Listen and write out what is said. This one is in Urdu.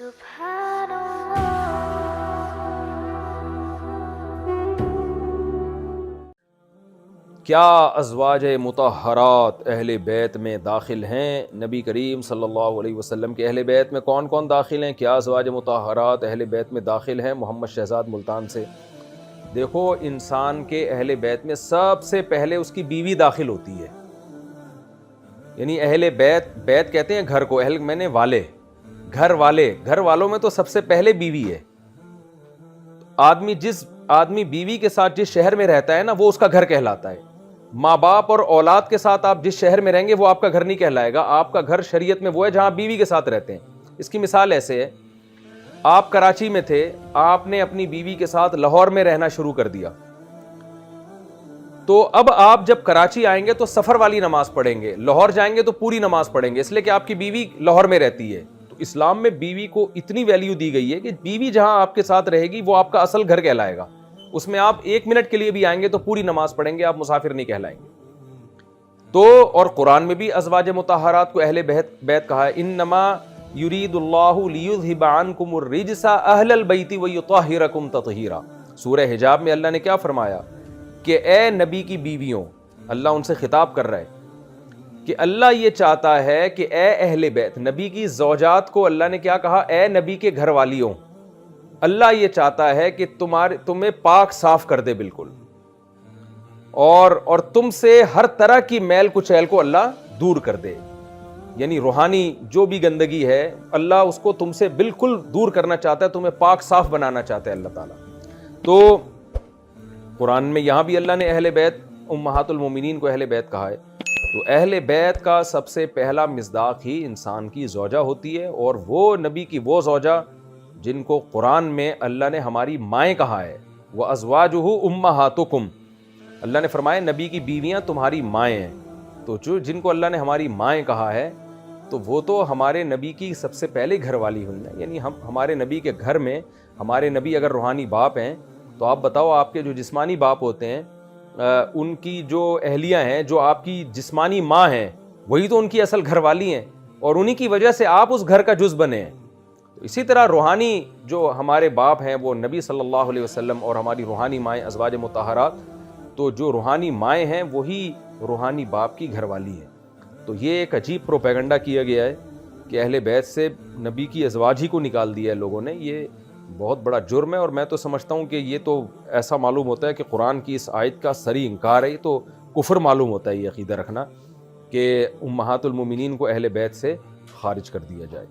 سبحان اللہ۔ کیا ازواج مطہرات اہل بیت میں داخل ہیں؟ نبی کریم صلی اللہ علیہ وسلم کے اہل بیت میں کون کون داخل ہیں؟ کیا ازواج مطہرات اہل بیت میں داخل ہیں؟ محمد شہزاد ملتان سے دیکھو، انسان کے اہل بیت میں سب سے پہلے اس کی بیوی داخل ہوتی ہے، یعنی اہل بیت، بیت کہتے ہیں گھر کو، اہل میں نے والے، گھر والے، گھر والوں میں تو سب سے پہلے بیوی ہے۔ جس آدمی بیوی کے ساتھ جس شہر میں رہتا ہے نا، وہ اس کا گھر کہلاتا ہے۔ ماں باپ اور اولاد کے ساتھ آپ جس شہر میں رہیں گے وہ آپ کا گھر نہیں کہلائے گا۔ آپ کا گھر شریعت میں وہ ہے جہاں آپ بیوی کے ساتھ رہتے ہیں۔ اس کی مثال ایسے ہے، آپ کراچی میں تھے، آپ نے اپنی بیوی کے ساتھ لاہور میں رہنا شروع کر دیا، تو اب آپ جب کراچی آئیں گے تو سفر والی نماز پڑھیں گے، لاہور جائیں گے تو پوری نماز پڑھیں گے، اس لیے کہ آپ کی بیوی لاہور میں رہتی ہے۔ تو اسلام میں بیوی کو اتنی ویلیو دی گئی ہے کہ بیوی جہاں آپ کے ساتھ رہے گی وہ آپ کا اصل گھر کہلائے گا۔ اس میں آپ 1 منٹ کے لیے بھی آئیں گے تو پوری نماز پڑھیں گے، آپ مسافر نہیں کہلائیں گے۔ تو اور قرآن میں بھی ازواج مطہرات کو اہل بیت کہا ہے، انما یرید اللہ لیذھب عنکم الرجس اہل البیت ویطہرکم تطہیرا۔ سورہ حجاب میں اللہ نے کیا فرمایا کہ اے نبی کی بیویوں، اللہ ان سے خطاب کر رہا ہے کہ اللہ یہ چاہتا ہے کہ اے اہل بیت، نبی کی زوجات کو اللہ نے کیا کہا؟ اے نبی کے گھر والیوں، اللہ یہ چاہتا ہے کہ تمہیں پاک صاف کر دے بالکل، اور تم سے ہر طرح کی میل کچیل کو اللہ دور کر دے، یعنی روحانی جو بھی گندگی ہے اللہ اس کو تم سے بالکل دور کرنا چاہتا ہے، تمہیں پاک صاف بنانا چاہتا ہے اللہ تعالیٰ۔ تو قرآن میں یہاں بھی اللہ نے اہل بیت، امہات المومنین کو اہل بیت کہا ہے۔ تو اہل بیت کا سب سے پہلا مصداق ہی انسان کی زوجہ ہوتی ہے، اور وہ نبی کی وہ زوجہ جن کو قرآن میں اللہ نے ہماری مائیں کہا ہے، وَأَزْوَاجُهُ أُمَّهَاتُكُمْ، اللہ نے فرمایا نبی کی بیویاں تمہاری مائیں ہیں۔ تو جن کو اللہ نے ہماری مائیں کہا ہے تو وہ تو ہمارے نبی کی سب سے پہلے گھر والی ہوئی ہیں، یعنی ہمارے نبی کے گھر میں ہمارے نبی اگر روحانی باپ ہیں تو آپ بتاؤ، آپ کے جو جسمانی باپ ہوتے ہیں ان کی جو اہلیہ ہیں، جو آپ کی جسمانی ماں ہیں، وہی تو ان کی اصل گھر والی ہیں، اور انہی کی وجہ سے آپ اس گھر کا جز بنے ہیں۔ تو اسی طرح روحانی جو ہمارے باپ ہیں وہ نبی صلی اللہ علیہ وسلم، اور ہماری روحانی مائیں ازواج مطہرات، تو جو روحانی مائیں ہیں وہی روحانی باپ کی گھر والی ہے۔ تو یہ ایک عجیب پروپیگنڈا کیا گیا ہے کہ اہل بیت سے نبی کی ازواج ہی کو نکال دیا ہے لوگوں نے، یہ بہت بڑا جرم ہے، اور میں تو سمجھتا ہوں کہ یہ تو ایسا معلوم ہوتا ہے کہ قرآن کی اس آیت کا صریح انکار ہے، تو کفر معلوم ہوتا ہے یہ عقیدہ رکھنا کہ امہات المومنین کو اہل بیت سے خارج کر دیا جائے۔